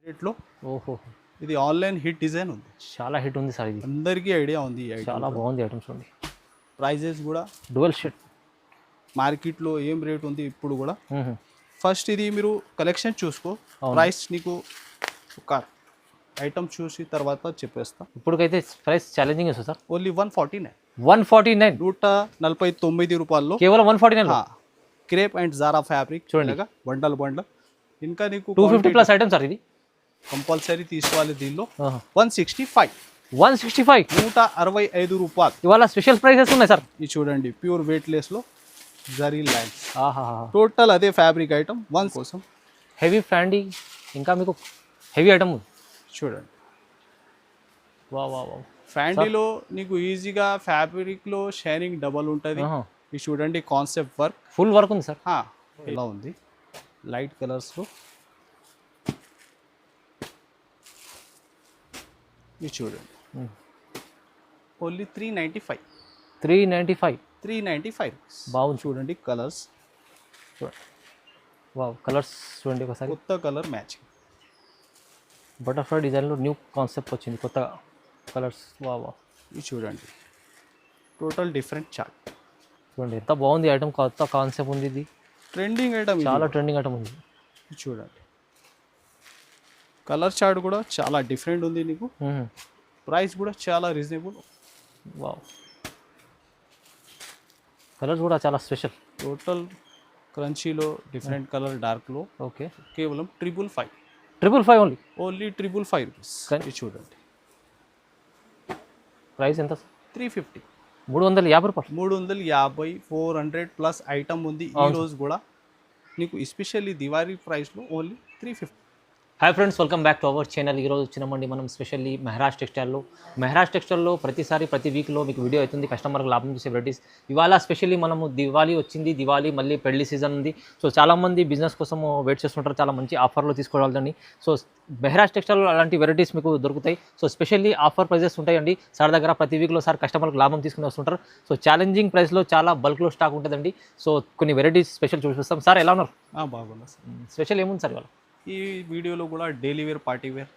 రేట్లో ఓహో! ఇది ఆన్‌లైన్ హిట్ డిజైన్ ఉంది. చాలా హిట్ ఉంది సార్ ఇది. అందరికీ ఐడియా ఉంది ఈ ఐటెం. చాలా బాగుంది ఐటమ్స్ చూడండి. ప్రైజెస్ కూడా డ్యుయల్ షేడ్. మార్కెట్‌లో ఏం రేట్ ఉంది ఇప్పుడు కూడా. హుహు. ఫస్ట్ ఇది మీరు కలెక్షన్ చూసుకో. అవును. ప్రైస్ నీకు ఒక ఐటమ్ చూసి తర్వాత చెప్పేస్తా. ఇప్పటికైతే ప్రైస్ ఛాలెంజింగ్ వస్తుంది సార్. ఓన్లీ 149 149 ₹149 కేవలం 149 క్రేప్ అండ్ జారా ఫ్యాబ్రిక్ చూడండి. ఇలాగా బండల్ ఇంకా నీకు 250 ప్లస్ ఐటమ్ సార్ ఇది. కంపల్సరీ తీసుకోవాలి దీనిలో. ఆహా. 165 165 ₹165. ఇవాళ స్పెషల్ ప్రైసెస్ ఉన్నాయి సార్. ఇది చూడండి ప్యూర్ వెయిట్లెస్లో జరీ లైన్స్. ఆహా. టోటల్ అదే ఫ్యాబ్రిక్ ఐటమ్ వన్ కోసం హెవీ ఫ్యాండీ ఇంకా మీకు హెవీ ఐటమ్ చూడండి. వా వా వా. ఫ్యాండీలో నీకు ఈజీగా ఫ్యాబ్రిక్లో షైనింగ్ డబల్ ఉంటుంది. ఆహా. ఇది చూడండి కాన్సెప్ట్ వర్క్ ఫుల్ వర్క్ ఉంది సార్. ఎలా ఉంది లైట్ కలర్స్లో. ఇది చూడండి ఓన్లీ 395 395 బాగుంది. చూడండి కలర్స్ వావ్ కలర్స్ చూడండి ఒకసారి. కొత్త కలర్ మ్యాచింగ్ బటర్ఫ్లై డిజైన్లో న్యూ కాన్సెప్ట్ వచ్చింది కొత్తగా కలర్స్. వా వా. ఇది చూడండి టోటల్ డిఫరెంట్ చార్ట్. చూడండి ఎంత బాగుంది ఐటమ్. కొత్త కాన్సెప్ట్ ఉంది ఇది. ట్రెండింగ్ ఐటమ్ చాలా ట్రెండింగ్ ఐటమ్ ఉంది. ఇది చూడండి కలర్ చార్ట్ కూడా చాలా డిఫరెంట్ ఉంది నీకు. ప్రైస్ కూడా చాలా రీజనబుల్. వావ్ కలర్స్ కూడా చాలా స్పెషల్. టోటల్ క్రంచీలో డిఫరెంట్ కలర్ డార్క్లో ఓకే కేవలం 555 ఓన్లీ. Only 555 rupees. ఇది చూడండి ప్రైస్ ఎంత? 350 350 350 400 ప్లస్ ఐటమ్ ఉంది ఈ రోజు కూడా నీకు. ఎస్పెషల్లీ దివాళీ ప్రైస్లో only 350. Hi friends, welcome back to our channel. ఈరోజు వచ్చినామండి మనం స్పెషల్లీ మెహరాజ్ టెక్స్టైల్లో ప్రతి వీక్లో మీకు వీడియో అవుతుంది కస్టమర్కి లాభం చూసే వెరైటీస్. ఇవాళ స్పెషల్లీ మనము దివాళీ వచ్చింది, దివాళీ మళ్ళీ పెళ్లి సీజన్ ఉంది. సో చాలామంది బిజినెస్ కోసం వెయిట్ చేస్తుంటారు, చాలా మంచి ఆఫర్లో తీసుకోవాలని. సో మెహరాజ్ టెక్స్టైల్ అలాంటి వెరైటీస్ మీకు దొరుకుతాయి. సో స్పెషల్లీ ఆఫర్ ప్రైజెస్ ఉంటాయండి సార్ దగ్గర. ప్రతి వీక్లో సార్ కస్టమర్కి లాభం తీసుకుని వస్తుంటారు. సో ఛాలెంజింగ్ ప్రైస్లో చాలా బల్క్లో స్టాక్ ఉంటుందండి. సో కొన్ని వెరైటీస్ స్పెషల్ చూపిస్తాం. సార్ ఎలా ఉన్నారు? బాగున్నా సార్. స్పెషల్ ఏముంది సార్ ఇవాళ? ఈ వీడియోలో కూడా డైలీ వేర్ పార్టీ వేర్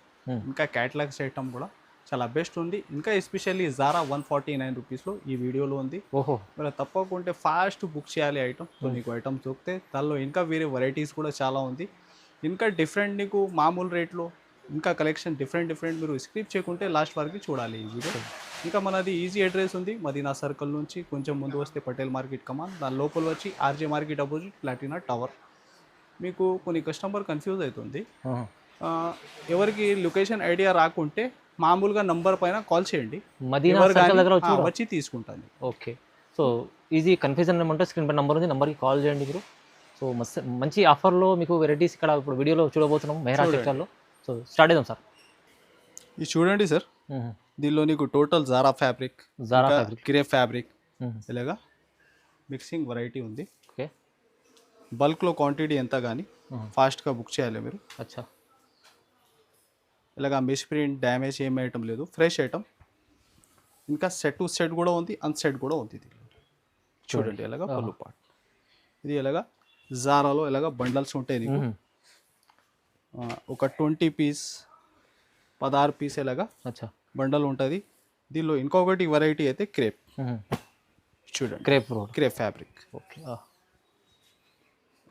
ఇంకా క్యాటలాగ్స్ ఐటమ్ కూడా చాలా బెస్ట్ ఉంది. ఇంకా ఎస్పెషల్లీ జారా 149 రూపీస్లో ఈ వీడియోలో ఉంది. ఓహో. మీరు తప్పకుండా ఫాస్ట్ బుక్ చేయాలి ఐటమ్. సో మీకు ఐటమ్ దొరికితే దానిలో ఇంకా వేరే వెరైటీస్ కూడా చాలా ఉంది. ఇంకా డిఫరెంట్ నీకు మామూలు రేట్లో ఇంకా కలెక్షన్ డిఫరెంట్ మీరు స్క్రిప్ట్ చేయకుంటే లాస్ట్ వరకు చూడాలి ఈ వీడియో. ఇంకా మనది ఈజీ అడ్రస్ ఉంది, మదీనా సర్కిల్ నుంచి కొంచెం ముందు వస్తే పటేల్ మార్కెట్ కమాన్, దాని లోపల వచ్చి RJ market opposite Platina tower. మీకు కొన్ని కస్టమర్ కన్ఫ్యూజ్ అవుతుంది, ఎవరికి లొకేషన్ ఐడియా రాకుంటే మామూలుగా నంబర్ పైన కాల్ చేయండి, మదీనా సర్కిల్ దగ్గర వచ్చి తీసుకుంటాను. ఓకే. సో ఈజీ కన్ఫ్యూజన్ ఏమంటే స్క్రీన్ పై నెంబర్ ఉంది, నెంబర్కి కాల్ చేయండి మీరు. సో మంచి ఆఫర్లో మీకు వెరైటీస్ ఇక్కడ ఇప్పుడు వీడియోలో చూడబోతున్నాం మెహరాజ్ టెక్స్టైల్లో. సో స్టార్ట్ చేద్దాం సార్. ఇది చూడండి సార్, దీనిలో నీకు total Zara fabric, crepe fabric ఇలాగా మిక్సింగ్ వెరైటీ ఉంది. ఓకే. బల్క్లో క్వాంటిటీ ఎంత కానీ ఫాస్ట్గా బుక్ చేయాలి మీరు. అచ్చా. ఇలాగా మిస్ ప్రింట్ డ్యామేజ్ ఏం ఐటమ్ లేదు, ఫ్రెష్ ఐటమ్. ఇంకా సెట్ టు సెట్ కూడా ఉంది, అన్సెట్ కూడా ఉంది. ఇది చూడండి ఇలాగా పళ్ళు పార్ట్. ఇది ఇలాగా జారాలో ఇలాగా బండల్స్ ఉంటాయి నీకు. ఒక 20 పీస్ 16 పీస్ ఇలాగా బండల్ ఉంటుంది. దీనిలో ఇంకొకటి వెరైటీ అయితే క్రేప్. చూడండి క్రేప్ ఫ్యాబ్రిక్. ఓకే.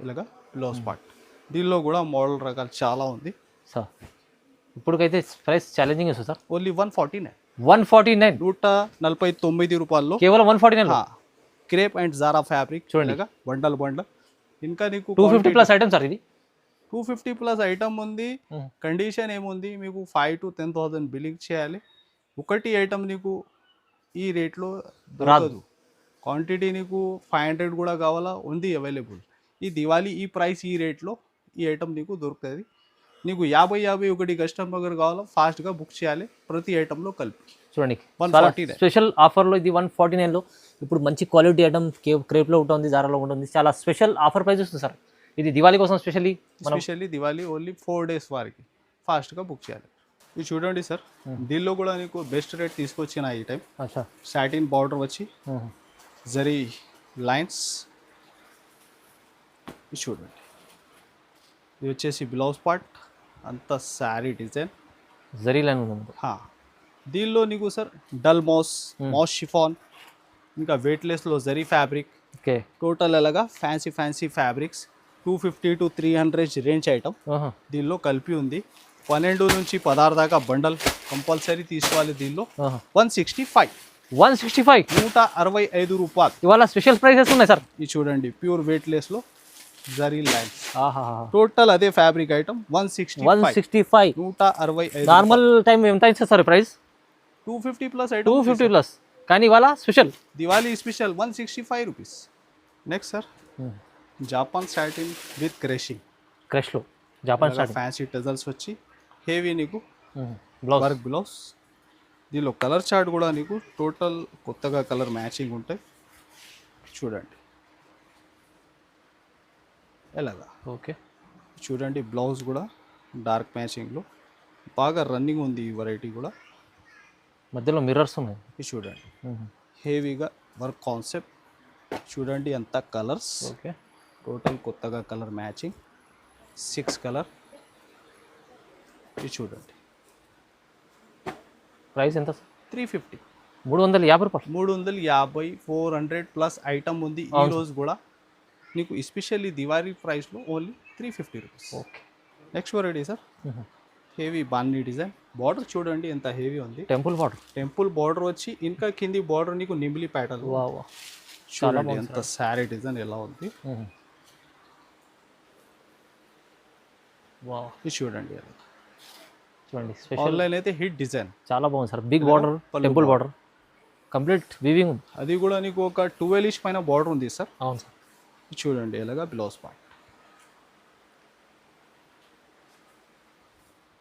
ఇలాగా బ్లౌజ్ పార్ట్. దీనిలో కూడా మోడల్ రకాలు చాలా ఉంది సార్. ఇప్పటికైతే ప్రైస్ ఛాలెంజింగ్ వస్తుంది సార్. ఓన్లీ 149 ₹149 కేవలం 149 క్రేప్ అండ్ జారా ఫ్యాబ్రిక్. చూడండి బండల్ ఇంకా నీకు 250 ప్లస్ ఐటమ్ సార్. ఇది 250 ప్లస్ ఐటమ్ ఉంది. కండిషన్ ఏముంది, మీకు 5,000 to 10,000 బిల్లింగ్ చేయాలి. ఒకటి ఐటమ్ నీకు ఈ రేట్లో రాదు. క్వాంటిటీ నీకు 500 కూడా కావాలా ఉంది అవైలబుల్. ఈ దివాళీ ఈ ప్రైస్ ఈ రేట్లో ఈ ఐటమ్ నీకు దొరుకుతుంది. నీకు 50 ఒకటి కస్టమర్ కావాలా ఫాస్ట్గా బుక్ చేయాలి ప్రతి ఐటంలో కలిపి. చూడండి స్పెషల్ ఆఫర్లో ఇది 149లో. ఇప్పుడు మంచి క్వాలిటీ ఐటమ్ క్రేప్లో ఉంటుంది, జారాలో ఉంటుంది. చాలా స్పెషల్ ఆఫర్ ప్రైస్ వస్తుంది సార్. ఇది దివాళీ కోసం స్పెషల్లీ దివాళీ ఓన్లీ 4 days వారికి ఫాస్ట్గా బుక్ చేయాలి. ఇది చూడండి సార్, దీనిలో కూడా నీకు బెస్ట్ రేట్ తీసుకొచ్చిన ఈ టైం. సాటిన్ బార్డర్ వచ్చి జరీ లైన్స్. ఇది చూడండి, ఇది వచ్చేసి బ్లౌజ్ పార్ట్. అంత శారీ డిజైన్. జరీ లైన్ ఉంది. దీనిలో నీకు సార్ డల్ మాస్ షిఫాన్, ఇంకా వెయిట్లెస్లో జరీ ఫ్యాబ్రిక్, ఓకే. టోటల్ అలాగా fancy fabrics 250 to 300 range item దీనిలో కలిపి ఉంది. 12 నుంచి 16 దాకా బండల్ కంపల్సరీ తీసుకోవాలి. దీనిలో 165 165 రూపాయలు. ఇవాళ స్పెషల్ ప్రైసెస్ ఉన్నాయి సార్. ఇది చూడండి ప్యూర్ వెయిట్లెస్లో జరీ లైన్స్. టోటల్ అదే ఫ్యాబ్రిక్ ఐటమ్ 165 165. నార్మల్ టైం ఎంత అయింది sir price? 250 plus item, 250 plus. కానీ ఇవాళ special Diwali special 165 rupees. Next sir Japan satin with క్రష్లో జాపాన్ సాటిన్ ఫ్యాన్సీ టజల్స్ వచ్చి హెవీ నీకు బ్లౌజ్ వర్క్ బ్లౌజ్. దీనిలో కలర్ చార్ట్ కూడా నీకు టోటల్ కొత్తగా కలర్ మ్యాచింగ్ ఉంటాయి. చూడండి ఎలాగా. ఓకే. చూడండి బ్లౌజ్ కూడా డార్క్ మ్యాచింగ్లో బాగా రన్నింగ్ ఉంది ఈ వెరైటీ కూడా. మధ్యలో మిర్రర్స్ ఉన్నాయి. ఇది చూడండి హెవీగా వర్క్ కాన్సెప్ట్. చూడండి ఎంత కలర్స్. ఓకే. టోటల్ కొత్తగా కలర్ మ్యాచింగ్ 6 కలర్. ఇది చూడండి ప్రైస్ ఎంత? 350 350 రూపాయలు. 350 400 ప్లస్ ఐటమ్ ఉంది ఈ రోజు కూడా నీకు. ఎస్పెషల్లీ దివాళీ ప్రైస్లో only 350 rupees. Okay. Next variety sir heavy బాన్నీ డిజైన్. బార్డర్ చూడండి ఎంత హెవీ ఉంది. టెంపుల్ బార్డర్ వచ్చి ఇంకా కింది బార్డర్ నీకు నిమిలి ప్యాటర్న్. చూడండి ఎంత శారీ డిజైన్ ఎలా ఉంది. ఇది చూడండి ఆన్లైన్ అయితే హిట్ డిజైన్ చాలా బాగుంది sir. Big border, temple border, complete weaving ఉంది. అది కూడా నీకు ఒక 12 ఇంచ్ పైన బార్డర్ ఉంది సార్. అవును సార్. చూడండి ఎలాగా బ్లౌజ్ పార్ట్.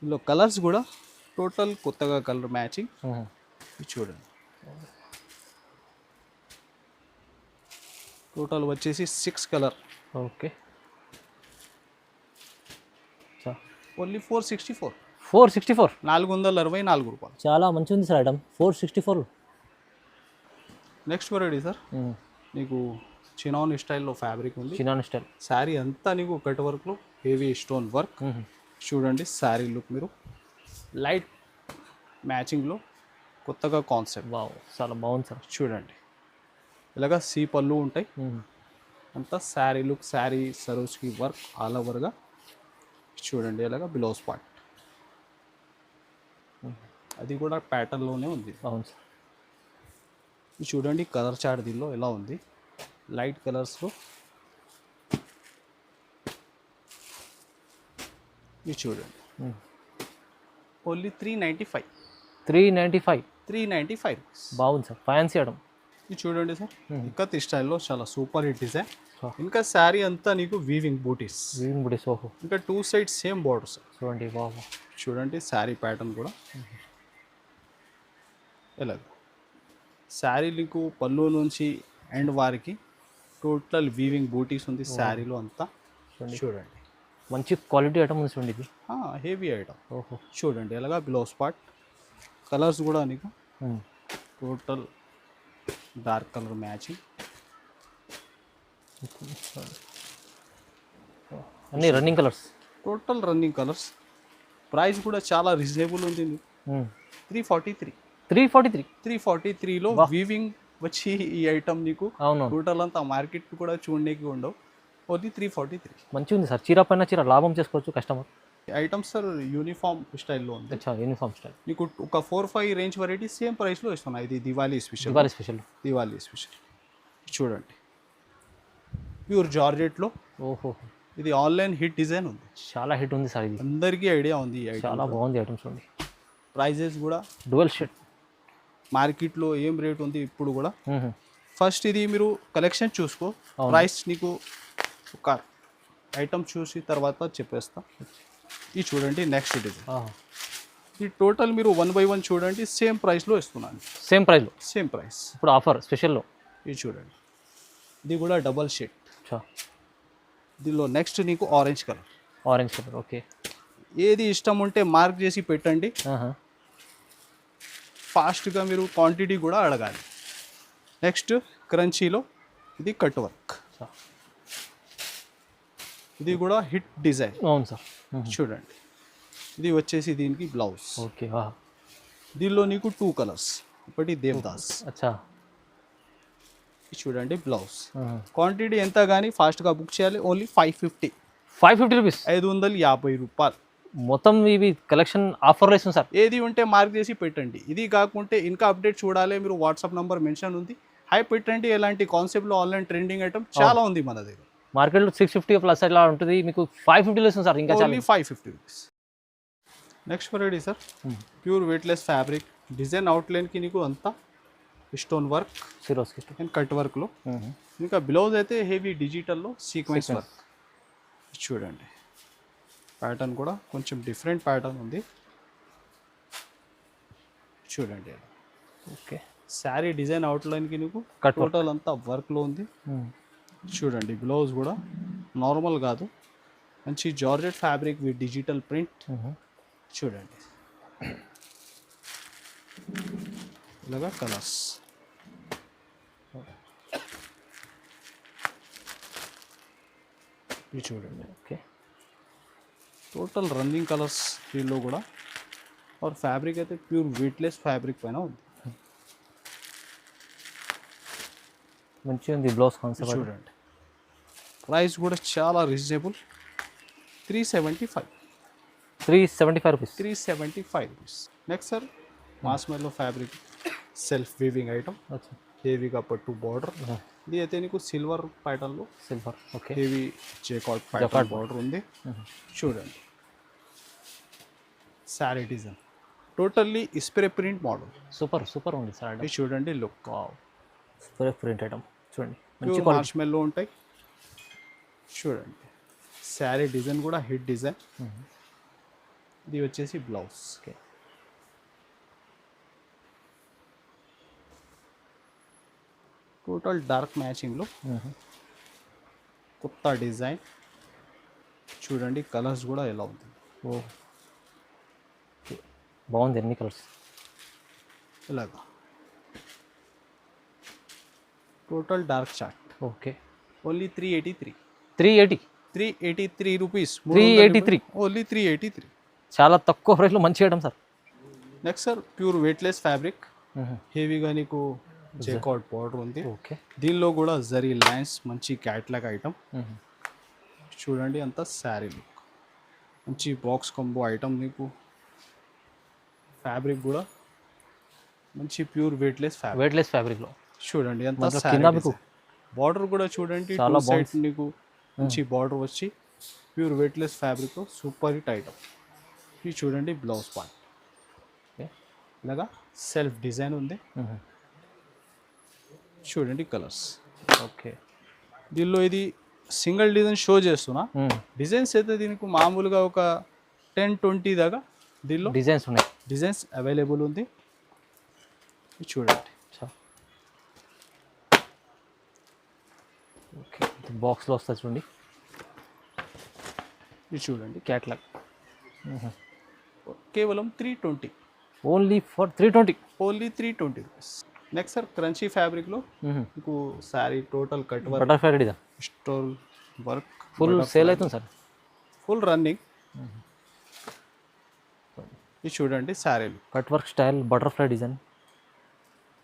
ఇందులో కలర్స్ కూడా టోటల్ కొత్తగా కలర్ మ్యాచింగ్. చూడండి టోటల్ వచ్చేసి 6 కలర్. ఓకే. ఓన్లీ 464 464 రూపాయలు. చాలా మంచి ఉంది sir item 464. Next variety sir నీకు చినాన్ స్టైల్లో ఫ్యాబ్రిక్ ఉంది. చినాన్ స్టైల్ శారీ అంతా నీకు కట్ వర్క్లో హెవీ స్టోన్ వర్క్. చూడండి శారీ లుక్ మీరు లైట్ మ్యాచింగ్లో కొత్తగా కాన్సెప్ట్. చాలా బాగుంది సార్. చూడండి ఇలాగా సీ పళ్ళు ఉంటాయి. అంతా శారీ లుక్, శారీ సరోజ్కి వర్క్ ఆల్ ఓవర్గా. చూడండి ఇలాగా బ్లౌజ్ పార్ట్ అది కూడా ప్యాటర్న్లోనే ఉంది. అవును సార్. చూడండి కలర్ చార్ట్ దీనిలో ఎలా ఉంది. లైట్ కలర్స్లో ఇది చూడండి ఓన్లీ 395 బాగుంది సార్. Fancy item. ఇది చూడండి సార్ ఇక్కత్ స్టైల్లో చాలా సూపర్ హిట్ డిజైన్. ఇంకా శారీ అంతా నీకు వీవింగ్ బూటీస్. ఓహో. ఇంకా 2 సైడ్ సేమ్ బార్డర్స్. చూడండి బాబు. చూడండి శారీ ప్యాటర్న్ కూడా ఎలాగ. శారీ నీకు పళ్ళు నుంచి ఎండ్ వారికి టోటల్ వీవింగ్ బూటీస్ ఉంది శారీలో అంతా. చూడండి మంచి క్వాలిటీ ఐటమ్ ఉంది చూడండి. ఇది హెవీ ఐటమ్. ఓహో. చూడండి ఎలాగా బ్లౌజ్ పార్ట్. కలర్స్ కూడా నీకు టోటల్ డార్క్ కలర్ మ్యాచింగ్. అన్ని running colours. Total running colours. Price కూడా చాలా రీజనబుల్ ఉంది. 343లో వీవింగ్ వచ్చి ఈ ఐటమ్ నీకు టోటల్ అంతా మార్కెట్ కూడా చూడడానికి ఉండవు. ఓన్లీ 343. మంచిగా ఉంది సార్. చీర పైన చీర లాభం చేసుకోవచ్చు కస్టమర్. ఐటమ్ సార్ యూనిఫామ్ స్టైల్లో ఉంది. యూనిఫామ్ స్టైల్ మీకు ఒక 4-5 రేంజ్ వెరైటీ సేమ్ ప్రైస్లో ఇస్తున్నాయి. ఇది దివాళీ స్పెషల్. చూడండి ప్యూర్ జార్జెట్లో. ఓహో. ఇది ఆన్లైన్ హిట్ డిజైన్ ఉంది. చాలా హిట్ ఉంది సార్. ఇది అందరికీ ఐడియా ఉంది. చాలా బాగుంది ఐటమ్ చూడండి. ప్రైజెస్ కూడా డ్యువల్ షేడ్. మార్కెట్లో ఏం రేట్ ఉంది ఇప్పుడు కూడా. ఫస్ట్ ఇది మీరు కలెక్షన్ చూసుకో. ప్రైస్ నీకు ఒక ఐటమ్ చూసి తర్వాత చెప్పేస్తా. ఇది చూడండి నెక్స్ట్ డిజైన్. ఈ టోటల్ మీరు 1 by 1 చూడండి. సేమ్ ప్రైస్లో ఇస్తున్నాను. సేమ్ ప్రైస్ ఇప్పుడు ఆఫర్ స్పెషల్లో. ఇది చూడండి ఇది కూడా డబల్ షేడ్. దీనిలో నెక్స్ట్ నీకు ఆరెంజ్ కలర్. ఓకే. ఏది ఇష్టం ఉంటే మార్క్ చేసి పెట్టండి. ఫాస్ట్గా మీరు క్వాంటిటీ కూడా అడగాలి. నెక్స్ట్ క్రంచీలో ఇది కట్ వర్క్. ఇది కూడా హిట్ డిజైన్. అవును సార్. చూడండి ఇది వచ్చేసి దీనికి బ్లౌజ్. ఓకే వా దీనిలో నీకు 2 కలర్స్, ఒకటి దేవదాస్. అచ్చా ఇది చూడండి బ్లౌజ్. క్వాంటిటీ ఎంత కానీ ఫాస్ట్గా బుక్ చేయాలి. ఓన్లీ 550, 550 రూపీస్ 550 రూపాయలు. మొత్తం ఇవి కలెక్షన్ ఆఫర్లో ఇస్తుంది సార్. ఏది ఉంటే మార్క్ చేసి పెట్టండి. ఇది కాకుంటే ఇంకా అప్డేట్ చూడాలి మీరు వాట్సాప్ నంబర్ మెన్షన్ ఉంది, హై పెట్టండి. ఎలాంటి కాన్సెప్ట్లో ఆన్లైన్ ట్రెండింగ్ ఐటమ్ చాలా ఉంది మన దగ్గర. మార్కెట్లో 650 ప్లస్ అలా ఉంటుంది, మీకు 550 ఇస్తుంది సార్. ఇంకా only 550 rupees. Next variety sir, pure weightless fabric. Design అవుట్లైన్కి నీకు అంతా స్టోన్ వర్క్ సిరోస్కి అండ్ కట్ వర్క్లో. ఇంకా బ్లౌజ్ అయితే హెవీ డిజిటల్లో సీక్వెన్స్ వర్క్. చూడండి ప్యాటర్న్ కూడా కొంచెం డిఫరెంట్ ప్యాటర్న్ ఉంది. చూడండి ఓకే శారీ డిజైన్ అవుట్లైన్కి నీకు కట్ టోటల్ అంతా వర్క్లో ఉంది. చూడండి బ్లౌజ్ కూడా నార్మల్ కాదు, మంచి georgette fabric with digital print. చూడండి ఇలాగా కలర్స్. ఇది చూడండి ఓకే టోటల్ రన్నింగ్ కలర్స్ దీనిలో కూడా. और ఫ్యాబ్రిక్ అయితే ప్యూర్ వెయిట్లెస్ ఫ్యాబ్రిక్ పైన ఉంది. మంచిగా ఉంది బ్లౌజ్ కాన్సెప్ట్. చూడండి ప్రైస్ కూడా చాలా reasonable, 375. 375 rupees. 375 rupees. Next sir మాస్మెల్లో fabric self weaving item, అచ్చా హెవీగా పట్టు బార్డర్. ఇది అయితే నీకు సిల్వర్ ప్యాటర్న్లో silver. Okay heavy జేకాట్ pattern border ఉంది. చూడండి sari design totally spray print model. Super super ఉంది సార్. ఇది చూడండి లుక్ స్ప్రే ప్రింట్ ఐటమ్ చూడండి, మంచి ప్యూర్ క్వాలిటీ. మార్ష్మెల్లో ఉంటాయి. చూడండి శారీ డిజైన్ కూడా హిట్ డిజైన్. ఇది వచ్చేసి బ్లౌజ్. ఓకే టోటల్ డార్క్ మ్యాచింగ్లో కొత్త డిజైన్. చూడండి కలర్స్ కూడా ఎలా ఉంది. ఓ బాగుంది, ఎన్ని కలర్స్. ఇలాగా total dark chart. Okay only 383. 380. 383 rupees. 383 only 383. చాలా తక్కువ ప్రైస్లో మంచి item sir. Next sir pure weightless fabric, హెవీగా నీకు జేకాట్ బార్డర్ ఉంది. ఓకే దీనిలో కూడా జరీ లైన్స్, మంచి క్యాట్లాగ్ ఐటమ్. చూడండి అంతా శారీ లుక్, మంచి బాక్స్ కాంబో ఐటమ్. నీకు ఫ్యాబ్రిక్ కూడా మంచి ప్యూర్ వెయిట్లెస్ ఫ్యాబ్రిక్. వెయిట్లెస్ ఫ్యాబ్రిక్లో చూడండి అంతా కింద శారీ మీకు బార్డర్ కూడా చూడండి చాలా సైడ్ నీకు మంచి బార్డర్ వచ్చి pure weightless fabric super hit item. ఇది చూడండి బ్లౌజ్ పార్ట్ ఇలాగా సెల్ఫ్ డిజైన్ ఉంది. చూడండి కలర్స్. ఓకే దీనిలో ఇది సింగిల్ డిజైన్ షో చేస్తున్నా. డిజైన్స్ అయితే దీనికి మామూలుగా ఒక 10-20 దాకా దీనిలో డిజైన్స్ ఉన్నాయి. డిజైన్స్ అవైలబుల్ ఉంది. ఇది చూడండి ఓకే బాక్స్లో వస్తుంది చూడండి. ఇది చూడండి క్యాట్లాగ్ కేవలం 320. Only for 320. Only 320 rupees. Next sir crunchy ఫ్యాబ్రిక్లో మీకు sari total cut work, butterfly రెడీదా స్టోల్ వర్క్ ఫుల్ సేల్ అవుతుంది సార్. Full running. ఇది చూడండి శారీలు cut work style butterfly design.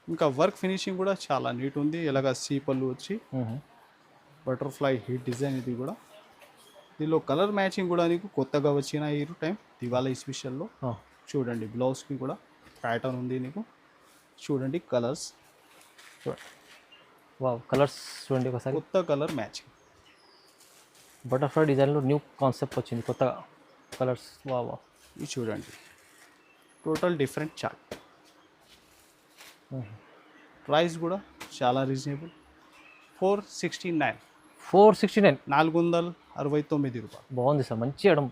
ఇంకా వర్క్ ఫినిషింగ్ కూడా చాలా నీట్ ఉంది. ఇలాగ సీపళ్ళు వచ్చి బటర్ఫ్లై హిట్ డిజైన్. ఇది కూడా దీనిలో కలర్ మ్యాచింగ్ కూడా నీకు కొత్తగా వచ్చిన ఈ టైం దివాళీ స్పెషల్లో. చూడండి బ్లౌజ్కి కూడా ప్యాటర్న్ ఉంది నీకు. చూడండి కలర్స్, వావ్ కలర్స్ చూడండి ఒకసారి. కొత్త కలర్ మ్యాచింగ్. బటర్ఫ్లై డిజైన్లో న్యూ కాన్సెప్ట్ వచ్చింది కొత్తగా కలర్స్. వావ్ వావ్ ఇది చూడండి టోటల్ డిఫరెంట్ చార్ట్. ప్రైస్ కూడా చాలా రీజనబుల్, 469. 469. 469 రూపాయలు. బాగుంది సార్, మంచి ఐటమ్.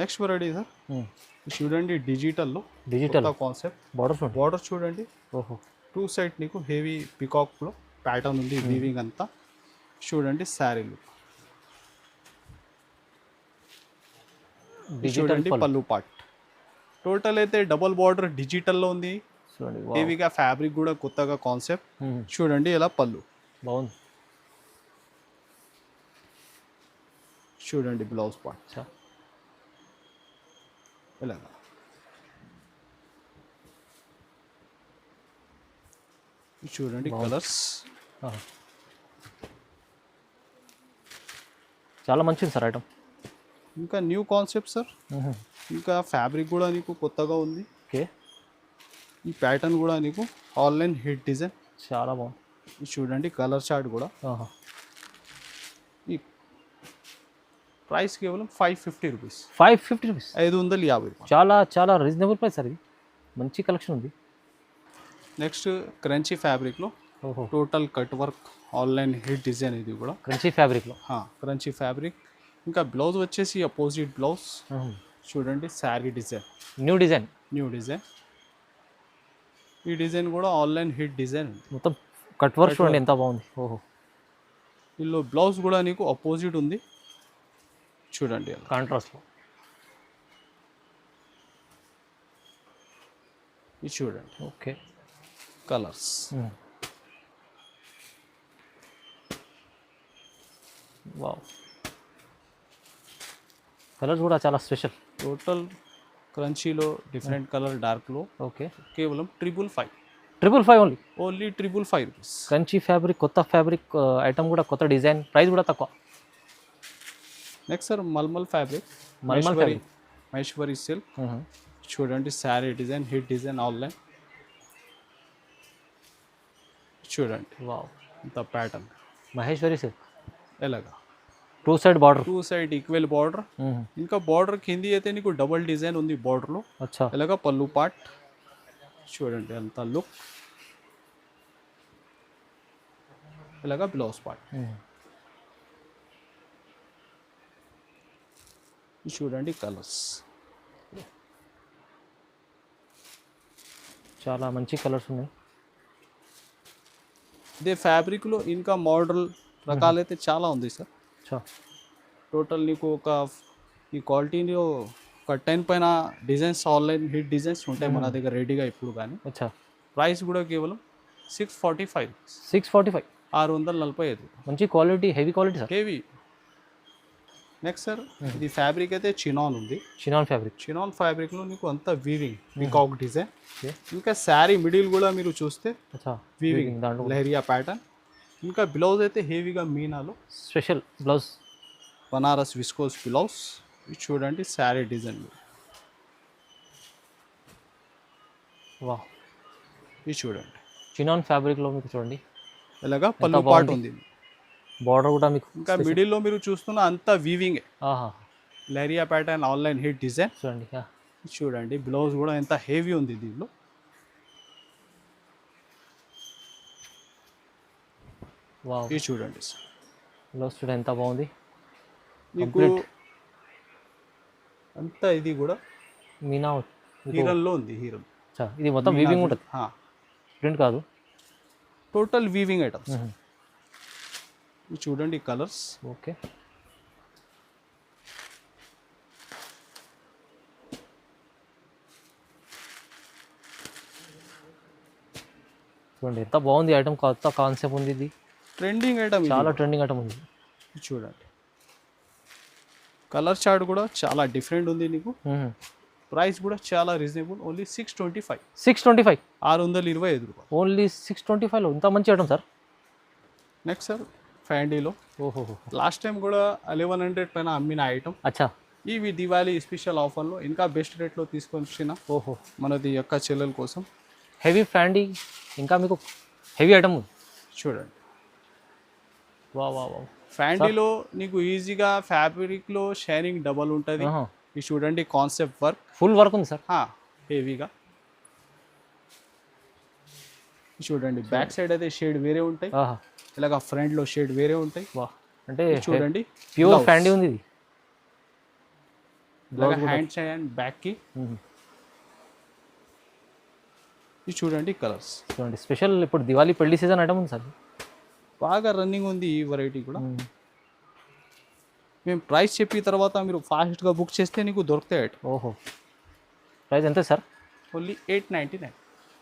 నెక్స్ట్ వెరైటీ సార్ చూడండి డిజిటల్లో డిజిటల్ కాన్సెప్ట్. బార్డర్ చూడండి ఓహో 2 సైడ్ నీకు హెవీ పికాక్లో ప్యాటర్న్ ఉంది. వీవింగ్ అంతా చూడండి శారీ లుక్. చూడండి పళ్ళు పార్ట్ టోటల్ అయితే డబుల్ బార్డర్ డిజిటల్లో ఉంది. చూడండి హెవీగా ఫ్యాబ్రిక్ కూడా కొత్తగా కాన్సెప్ట్. చూడండి ఇలా పళ్ళు బాగుంది. చూడండి బ్లౌజ్ పార్ట్. ఇలాగా ఇది చూడండి కలర్స్. చాలా మంచిది సార్ ఐటమ్. ఇంకా న్యూ కాన్సెప్ట్ సార్. ఇంకా ఫ్యాబ్రిక్ కూడా నీకు కొత్తగా ఉంది. ఓకే. ఈ ప్యాటర్న్ కూడా నీకు ఆన్లైన్ హిట్ డిజైన్. చాలా బాగుంది. ఇది చూడండి కలర్ చార్ట్ కూడా. ఈ ప్రైస్ కేవలం 550 రూపీస్. 550 రూపీస్, 550 రూపాయలు. చాలా చాలా రీజనబుల్ ప్రైస్ సార్. ఇది మంచి కలెక్షన్ ఉంది. నెక్స్ట్ క్రంచీ ఫ్యాబ్రిక్లో ఓహో, total cut work online hit design. ఇది కూడా క్రంచీ ఫ్యాబ్రిక్లో. Crunchy fabric. ఇంకా బ్లౌజ్ వచ్చేసి అపోజిట్ బ్లౌజ్. చూడండి sari design, new design. New design. ఈ డిజైన్ కూడా ఆన్లైన్ హిట్ డిజైన్. మొత్తం కట్ వర్క్ చూడండి ఎంత బాగుంది. ఓహో, ఇందులో బ్లౌజ్ కూడా నీకు అపోజిట్ ఉంది. చూడండి కాంట్రాస్ట్లో. ఇది చూడండి ఓకే. కలర్స్. వావ్, కలర్స్ కూడా చాలా స్పెషల్. టోటల్ క్రంచీలో డిఫరెంట్ కలర్ డార్క్లో ఓకే. కేవలం 555. 555 only. Only 555 rupees. Crunchy fabric, కొత్త ఫ్యాబ్రిక్ ఐటమ్ కూడా కొత్త డిజైన్, ప్రైస్ కూడా తక్కువ. Next sir mulmul fabric. Mulmul fabric, Maheshwari silk. చూడండి sari design hit design online. చూడండి వావ్, ఇంత ప్యాటర్న్ మహేశ్వరి సిల్క్. ఎలాగా 2 side border. 2 side equal border. ఇంకా బార్డర్ కింది అయితే నీకు డబుల్ డిజైన్ ఉంది బార్డర్లో. అచ్చా. ఎలాగా పళ్ళు పార్ట్. చూడండి అంత లుక్. ఇలాగా బ్లౌజ్ పార్ట్. చూడండి కలర్స్. చాలా మంచి కలర్స్ ఉన్నాయి. ఇదే ఫ్యాబ్రిక్లో ఇంకా మోడల్ రకాలైతే చాలా ఉంది సార్. అచ్చా. టోటల్ నీకు ఒక ఈ క్వాలిటీలో ఒక 10 పైన డిజైన్స్ ఆన్లైన్ హిట్ డిజైన్స్ ఉంటాయి మన దగ్గర రెడీగా ఇప్పుడు. కానీ అచ్చా. ప్రైస్ కూడా కేవలం 645. 645, 645. మంచి quality, heavy quality sir. Heavy. Next sir ఇది ఫ్యాబ్రిక్ అయితే చినాన్ ఉంది. Chinon fabric. చినాన్ ఫ్యాబ్రిక్లో నీకు అంతా వీవింగ్ పికాక్ డిజైన్. ఇంకా శారీ మిడిల్ కూడా మీరు చూస్తే అచ్చా, వీవింగ్ దాంట్లో లహరియా ప్యాటర్న్. ఇంకా బ్లౌజ్ అయితే హెవీగా మీనాలో special blouse, Banaras viscose blouse. ఇది చూడండి శారీ డిజైన్. వా, ఇది చూడండి చినాన్ ఫ్యాబ్రిక్లో మీకు చూడండి ఇలాగా పళ్ళు పార్ట్ ఉంది. బార్డర్ కూడా మీకు ఇంకా మిడిల్లో మీరు చూస్తున్న అంతా వీవింగ్. ఆహా, leheriya pattern online hit design. చూడండి. చూడండి బ్లౌజ్ కూడా ఎంత హెవీ ఉంది దీనిలో. వావ్, ఇది చూడండి సార్ బ్లౌజ్ చూడండి ఎంత బాగుంది. మీకు అంతా ఇది కూడా మీనా హీరన్లో ఉంది. హీరన్. ఇది మొత్తం వీవింగ్ ఉంటుంది, ప్రింట్ కాదు. Total weaving items. ఇది చూడండి కలర్స్. ఓకే. చూడండి ఎంత బాగుంది ఐటమ్, కొత్త కాన్సెప్ట్ ఉంది. ఇది ట్రెండింగ్ ఐటమ్, చాలా ట్రెండింగ్ ఐటమ్ ఉంది. చూడండి కలర్ చార్ట్ కూడా చాలా డిఫరెంట్ ఉంది నీకు. ప్రైస్ కూడా చాలా రీజనబుల్. ఓన్లీ 625. 625, 625 రూపాయలు. ఓన్లీ 625లో ఇంత మంచి ఐటమ్ సార్. నెక్స్ట్ సార్ ఫ్యాండీలో. ఓహో, లాస్ట్ టైం కూడా 1100 పైన అమ్మిన ఐటమ్. అచ్చా. ఇవి దివాళీ స్పెషల్ ఆఫర్లో ఇంకా బెస్ట్ రేట్లో తీసుకొని వచ్చిన ఓహో, మనది యొక్క చెల్లెల కోసం. హెవీ ఫ్యాండీ, ఇంకా మీకు హెవీ ఐటమ్ ఉంది. చూడండి వా వా వా, ఫ్యాండీలో నీకు ఈజీగా ఫ్యాబ్రిక్లో షైనింగ్ డబల్ ఉంటుంది. ఇది చూడండి కాన్సెప్ట్ వర్క్, ఫుల్ వర్క్ ఉంది సార్, హెవీగా. చూడండి బ్యాక్ సైడ్ అయితే షేడ్ వేరే ఉంటాయి, ఇలాగా ఫ్రంట్లో షేడ్ వేరే ఉంటాయి. వా, అంటే చూడండి ప్యూర్ ఫ్యాండీ ఉంది ఇది. హ్యాండ్స్ అండ్ బ్యాక్కి. ఇది చూడండి కలర్స్. చూడండి స్పెషల్ ఇప్పుడు దివాళీ పెళ్లి సీజన్ ఐటమ్ ఉంది సార్, బాగా రన్నింగ్ ఉంది ఈ వెరైటీ కూడా. మేము ప్రైస్ చెప్పిన తర్వాత మీరు ఫాస్ట్గా బుక్ చేస్తే నీకు దొరుకుతాయి. ఓహో, ప్రైస్ ఎంత సార్? ఓన్లీ 899.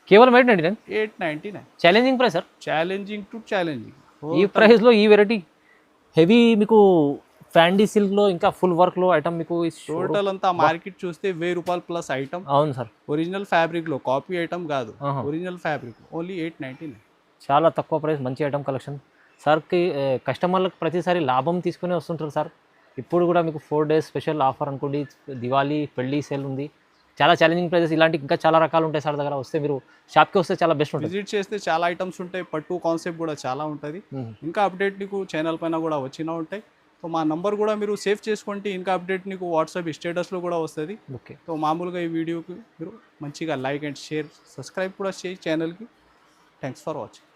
కేవలం 899. 899 challenging price sir. Challenging to challenging. ఈ ప్రైస్లో ఈ వెరైటీ హెవీ మీకు ఫ్యాండీ సిల్క్లో ఇంకా ఫుల్ వర్క్లో ఐటమ్ మీకు టోటల్ అంతా మార్కెట్ చూస్తే 1000 రూపాయలు ప్లస్ ఐటమ్. అవును సార్. ఒరిజినల్ ఫ్యాబ్రిక్లో, కాపీ ఐటమ్ కాదు, ఒరిజినల్ ఫ్యాబ్రిక్ ఓన్లీ 899. చాలా తక్కువ ప్రైస్, మంచి ఐటమ్ కలెక్షన్. సార్కి కస్టమర్లకు ప్రతిసారి లాభం తీసుకునే వస్తుంటారు సార్. ఇప్పుడు కూడా మీకు 4 days స్పెషల్ ఆఫర్ అనుకోండి, దివాళీ పెళ్లి సేల్ ఉంది. చాలా ఛాలెంజింగ్ ప్రైజెస్, ఇలాంటి ఇంకా చాలా రకాలు ఉంటాయి సార్ దగ్గర. వస్తే మీరు షాప్కి వస్తే చాలా బెస్ట్ ఉంటుంది. విజిట్ చేస్తే చాలా ఐటమ్స్ ఉంటాయి, పట్టు కాన్సెప్ట్ కూడా చాలా ఉంటుంది. ఇంకా అప్డేట్ నీకు ఛానల్ పైన కూడా వచ్చినా ఉంటాయి. సో మా నంబర్ కూడా మీరు సేవ్ చేసుకోండి. ఇంకా అప్డేట్ నీకు వాట్సాప్ స్టేటస్లో కూడా వస్తుంది. ఓకే. సో మామూలుగా ఈ వీడియోకి మీరు మంచిగా లైక్ అండ్ షేర్, సబ్స్క్రైబ్ కూడా చేయి ఛానల్కి. Thanks for watching.